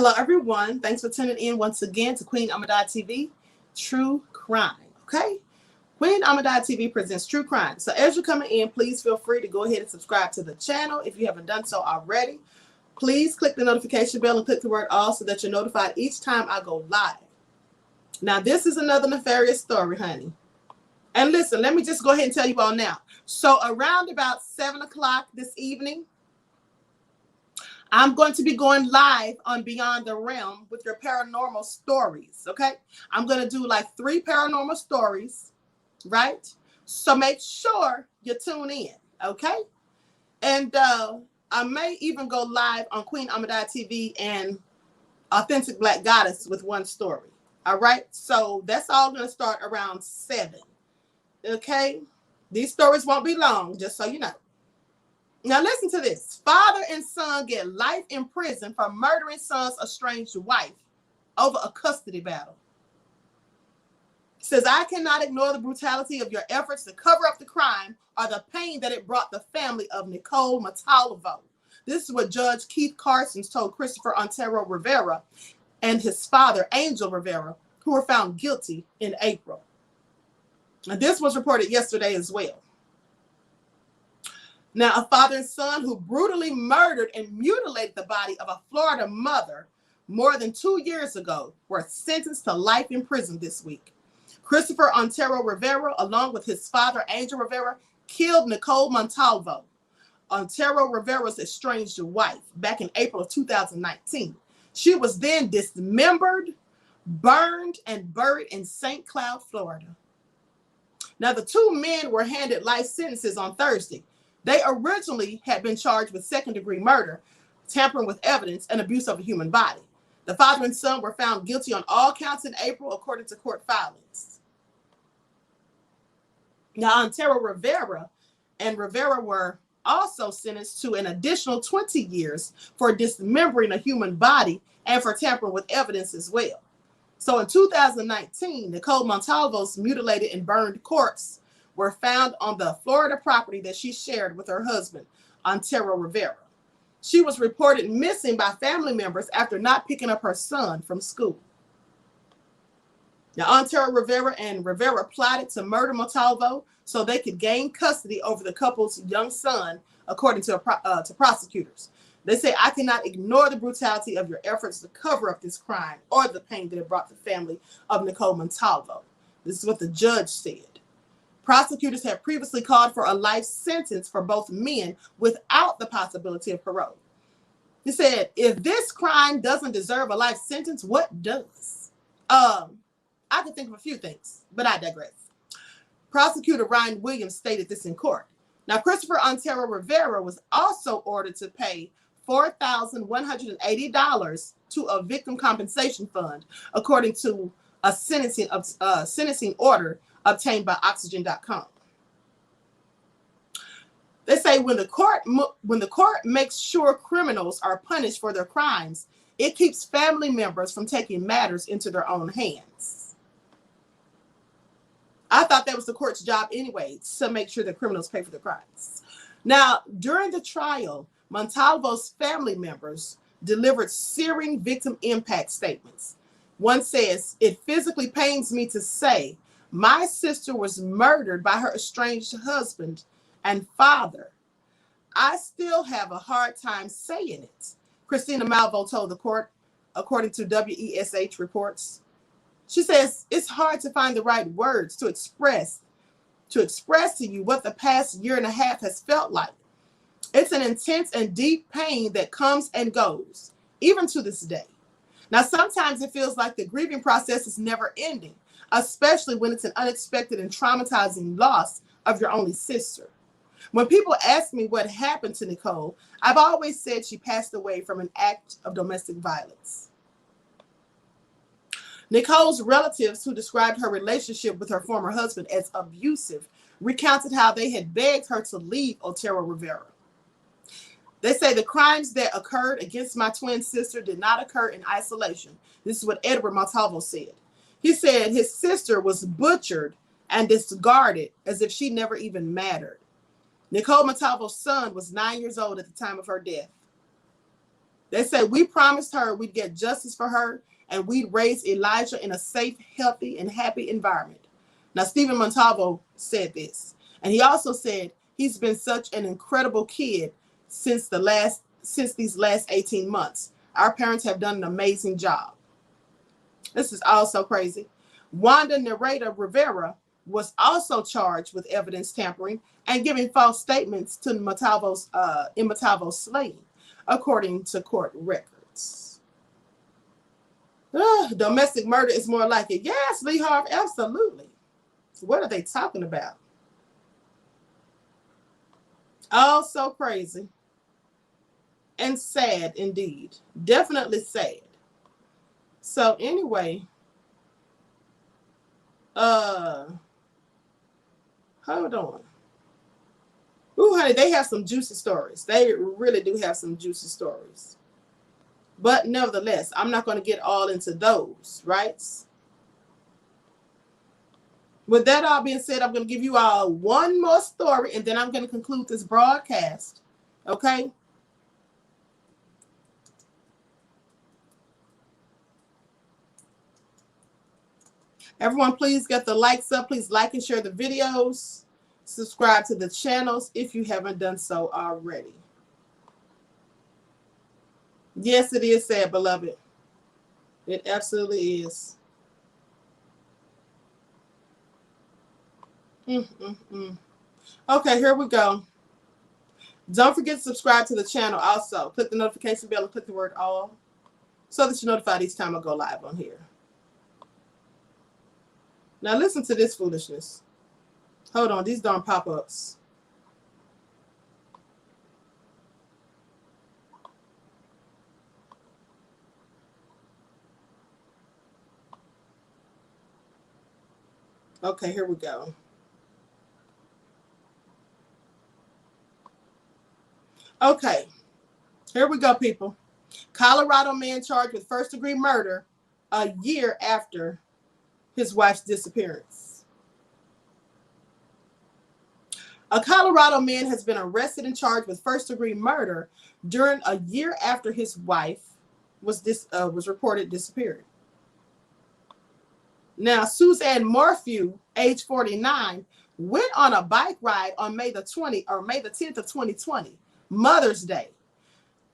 Hello, everyone. Thanks for tuning in once again to Queen Ahmadiyyah TV, True Crime. Okay? Queen Ahmadiyyah TV presents True Crime. So as you're coming in, please feel free to go ahead and subscribe to the channel if you haven't done so already. Please click the notification bell and click the word all so that you're notified each time I go live. Now, this is another nefarious story, honey. And listen, let me just go ahead and tell you all now. So around about 7 o'clock this evening, I'm going to be going live on Beyond the Realm with your paranormal stories, okay? I'm going to do like 3 paranormal stories, right? So make sure you tune in, okay? And I may even go live on Queen Ahmadiyyah TV and Authentic Black Goddess with 1 story, all right? So that's all going to start around 7, okay? These stories won't be long, just so you know. Now listen to this. Father and son get life in prison for murdering son's estranged wife over a custody battle. It says, I cannot ignore the brutality of your efforts to cover up the crime or the pain that it brought the family of Nicole Montalvo. This is what Judge Keith Carsons told Christopher Otero-Rivera and his father, Angel Rivera, who were found guilty in April. And this was reported yesterday as well. Now, a father and son who brutally murdered and mutilated the body of a Florida mother more than 2 years ago were sentenced to life in prison this week. Christopher Otero-Rivera, along with his father, Angel Rivera, killed Nicole Montalvo, Otero-Rivera's estranged wife, back in April of 2019. She was then dismembered, burned, and buried in St. Cloud, Florida. Now, the 2 men were handed life sentences on Thursday. They originally had been charged with second-degree murder, tampering with evidence, and abuse of a human body. The father and son were found guilty on all counts in April, according to court filings. Now, Otero-Rivera and Rivera were also sentenced to an additional 20 years for dismembering a human body and for tampering with evidence as well. So in 2019, Nicole Montalvo's mutilated and burned corpse were found on the Florida property that she shared with her husband, Otero-Rivera. She was reported missing by family members after not picking up her son from school. Now, Otero-Rivera and Rivera plotted to murder Montalvo so they could gain custody over the couple's young son, according to prosecutors. They say, I cannot ignore the brutality of your efforts to cover up this crime or the pain that it brought the family of Nicole Montalvo. This is what the judge said. Prosecutors had previously called for a life sentence for both men without the possibility of parole. He said, if this crime doesn't deserve a life sentence, what does? I could think of a few things, but I digress. Prosecutor Ryan Williams stated this in court. Now, Christopher Otero-Rivera was also ordered to pay $4,180 to a victim compensation fund, according to a sentencing order obtained by Oxygen.com. They say when the court makes sure criminals are punished for their crimes, it keeps family members from taking matters into their own hands. I thought that was the court's job anyway, to make sure that criminals pay for their crimes. Now, during the trial, Montalvo's family members delivered searing victim impact statements. One says, it physically pains me to say my sister was murdered by her estranged husband and father. I still have a hard time saying it, Christina Malvo told the court, according to WESH reports. She says, it's hard to find the right words to express to you what the past year and a half has felt like. It's an intense and deep pain that comes and goes, even to this day. Now, sometimes it feels like the grieving process is never ending, especially when it's an unexpected and traumatizing loss of your only sister. When people ask me what happened to Nicole, I've always said she passed away from an act of domestic violence. Nicole's relatives, who described her relationship with her former husband as abusive, recounted how they had begged her to leave Otero-Rivera. They say the crimes that occurred against my twin sister did not occur in isolation. This is what Edward Montalvo said. He said his sister was butchered and discarded as if she never even mattered. Nicole Montalvo's son was 9 years old at the time of her death. They say, we promised her we'd get justice for her and we'd raise Elijah in a safe, healthy, and happy environment. Now, Stephen Montalvo said this. And he also said he's been such an incredible kid since these last 18 months. Our parents have done an amazing job. This is also crazy. Wanda narrator Rivera was also charged with evidence tampering and giving false statements to Montalvo's slaying, according to court records. Domestic murder is more like it. Yes, Lee Harp, absolutely. What are they talking about? Oh, so crazy. And sad indeed. Definitely sad. So anyway, hold on. Ooh, honey, they have some juicy stories. They really do have some juicy stories. But nevertheless, I'm not going to get all into those, right? With that all being said, I'm going to give you all one more story, and then I'm going to conclude this broadcast. Okay? Everyone, please get the likes up. Please like and share the videos. Subscribe to the channels if you haven't done so already. Yes, it is sad, beloved. It absolutely is. Okay, here we go. Don't forget to subscribe to the channel also. Click the notification bell and click the word all so that you're notified each time I go live on here. Now listen to this foolishness. Hold on, these darn pop-ups. Okay, here we go. Okay, here we go, people. Colorado man charged with first-degree murder a year after his wife's disappearance. A Colorado man has been arrested and charged with first-degree murder during a year after his wife was reported disappeared. Now, Suzanne Morphew, age 49, went on a bike ride on May the 10th of 2020, Mother's Day.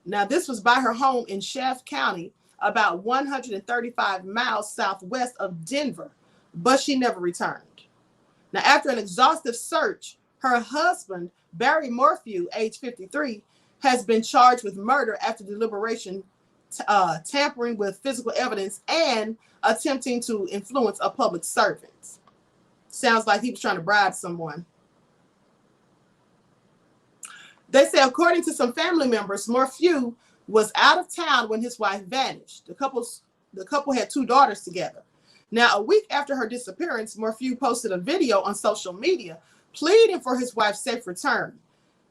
Now, this was by her home in Shaft County, about 135 miles southwest of Denver, but she never returned. Now, after an exhaustive search, her husband, Barry Morphew, age 53, has been charged with murder after deliberation, tampering with physical evidence, and attempting to influence a public servant. Sounds like he was trying to bribe someone. They say, according to some family members, Morphew was out of town when his wife vanished. The couple had 2 daughters together. Now, a week after her disappearance, Morphew posted a video on social media pleading for his wife's safe return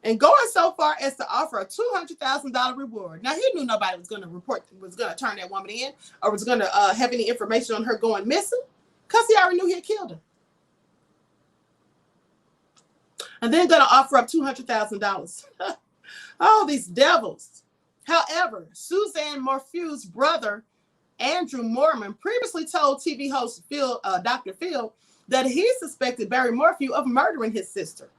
and going so far as to offer a $200,000 reward. Now, he knew nobody was going to turn that woman in or was going to have any information on her going missing because he already knew he had killed her. And then going to offer up $200,000. Oh, these devils. However, Suzanne Morphew's brother, Andrew Mormon, previously told TV host Dr. Phil that he suspected Barry Morphew of murdering his sister.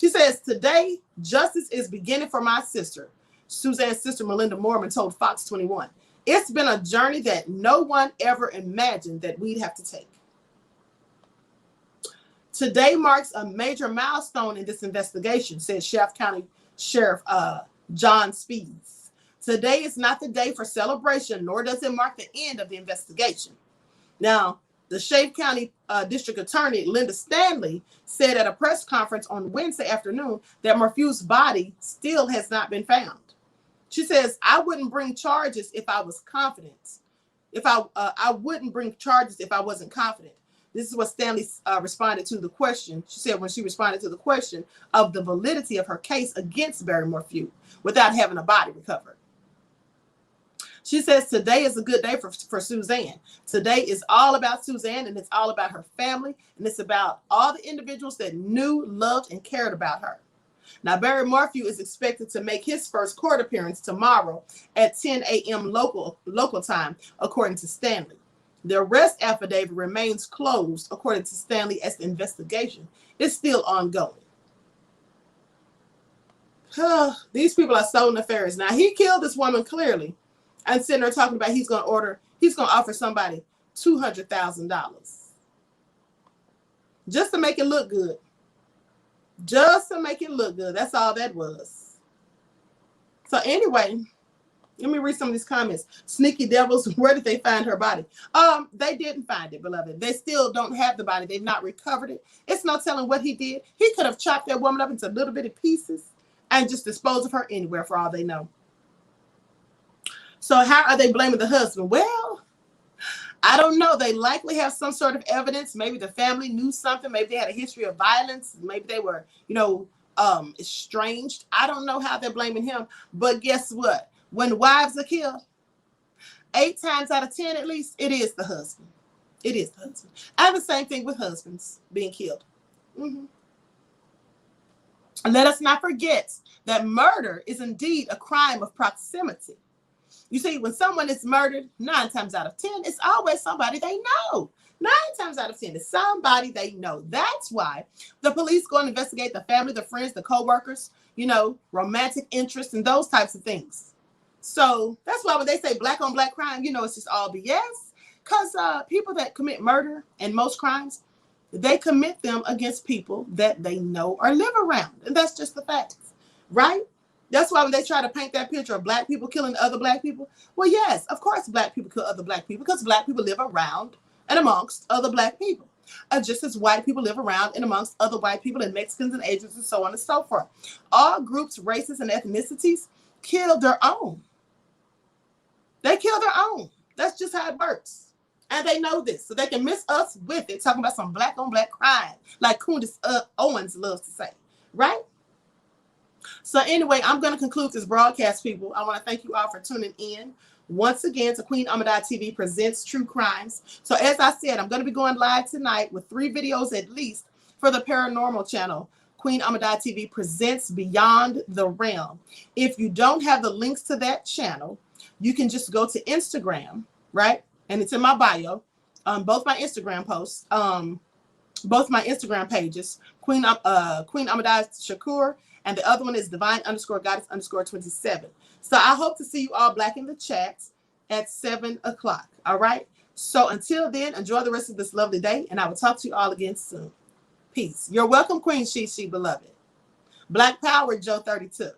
She says, today, justice is beginning for my sister. Suzanne's sister, Melinda Mormon, told Fox 21. It's been a journey that no one ever imagined that we'd have to take. Today marks a major milestone in this investigation, said Shaft County Sheriff John Speeds. Today is not the day for celebration, nor does it mark the end of the investigation. Now, the Shaft County District Attorney, Linda Stanley, said at a press conference on Wednesday afternoon that Morphew's body still has not been found. She says, I wouldn't bring charges if I was confident. I wouldn't bring charges if I wasn't confident. This is what Stanley responded to the question. She said when she responded to the question of the validity of her case against Barry Morphew without having a body recovered. She says today is a good day for Suzanne. Today is all about Suzanne, and it's all about her family, and it's about all the individuals that knew, loved, and cared about her. Now, Barry Morphew is expected to make his first court appearance tomorrow at 10 a.m. local time, according to Stanley. The arrest affidavit remains closed, according to Stanley, as the investigation is still ongoing. These people are so nefarious. Now, he killed this woman clearly, and sitting there talking about he's going to offer somebody $200,000 just to make it look good. Just to make it look good. That's all that was. So anyway, let me read some of these comments. Sneaky devils, where did they find her body? They didn't find it, beloved. They still don't have the body. They've not recovered it. It's no telling what he did. He could have chopped that woman up into little bitty pieces and just disposed of her anywhere for all they know. So how are they blaming the husband? Well, I don't know. They likely have some sort of evidence. Maybe the family knew something. Maybe they had a history of violence. Maybe they were, estranged. I don't know how they're blaming him. But guess what? When wives are killed, 8 times out of 10 at least, it is the husband. It is the husband. And the same thing with husbands being killed. And let us not forget that murder is indeed a crime of proximity. You see, when someone is murdered, 9 times out of 10, it's always somebody they know. 9 times out of 10, it's somebody they know. That's why the police go and investigate the family, the friends, the co-workers, romantic interests, and those types of things. So that's why when they say black on black crime, it's just all BS. Because people that commit murder and most crimes, they commit them against people that they know or live around. And that's just the facts, right? That's why when they try to paint that picture of black people killing other black people, well, yes, of course black people kill other black people because black people live around and amongst other black people, just as white people live around and amongst other white people and Mexicans and Asians and so on and so forth. All groups, races, and ethnicities kill their own. They kill their own. That's just how it works. And they know this, so they can miss us with it, talking about some black on black crime, like Candace Owens loves to say, right? So anyway, I'm going to conclude this broadcast, people. I want to thank you all for tuning in once again to Queen Ahmadiyyah TV Presents True Crimes. So as I said, I'm going to be going live tonight with 3 videos at least for the paranormal channel. Queen Ahmadiyyah TV Presents Beyond the Realm. If you don't have the links to that channel, you can just go to Instagram, right? And it's in my bio. Both my Instagram posts, both my Instagram pages, Queen Ahmadiyyah and the other one is divine_goddess_27. So I hope to see you all black in the chat at 7 o'clock. All right. So until then, enjoy the rest of this lovely day, and I will talk to you all again soon. Peace. You're welcome, Queen She beloved. Black Power, Joe 32.